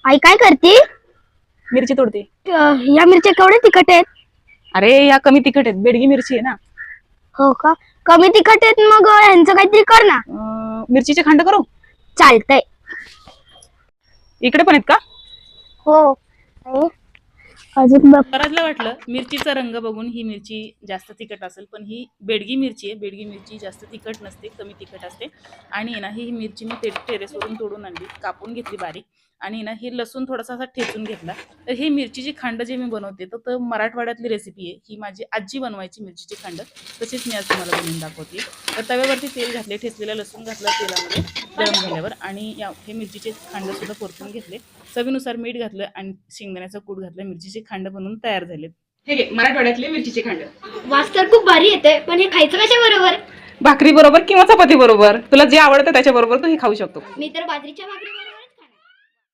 आई काय करते? मिरची तोडते. या मिरच्या केवढे तिखट आहेत? अरे या कमी तिखट आहेत, बेडगी मिरची आहे ना. हो का? कमी तिखट आहेत मग ह्यांचं काहीतरी कर ना. मिरचीचे खंड करू? चालतंय. इकडे पण आहेत का? हो. अजून बघ. बराचला वाटलं मिरचीचा रंग बघून ही मिरची जास्त तिखट असेल, पण ही बेडगी मिरची आहे. बेडगी मिरची जास्त तिखट नसते, कमी तिखट असते. आणि ना ही मिरची मी टेरेसवरून तोडून आणली, कापून घेतली बारीक. आणि ना ही लसूण थोडासा असा ठेचून घेतला. तर ही मिरचीची खंड जे मी बनवते तर मराठवाड्यातली रेसिपी आहे. ही माझी आजी बनवायची मिरचीची खंड, तशीच मी आज तुम्हाला बनवून दाखवते. तर तव्यावरती तेल घातले, ठेचलेला लसूण घातला तेलामध्ये गरम झाल्यावर, आणि हे मिरचीचे खंड सुद्धा परतून घेतले. चवीनुसार मीठ घातलं आणि शेंगदाण्याचा कूट घातला. मिरचीचे खंड बनवून तयार झाले. हे घे मराठवाड्यातले मिरचीचे खंड. वास तर खूप भारी येते, पण हे खायचं कशा बरोबर? भाकरी बरोबर किंवा चपाती बरोबर, तुला जे आवडतं त्याच्या बरोबर तू हे खाऊ शकतो. मी तर बाजरीच्या भाकरी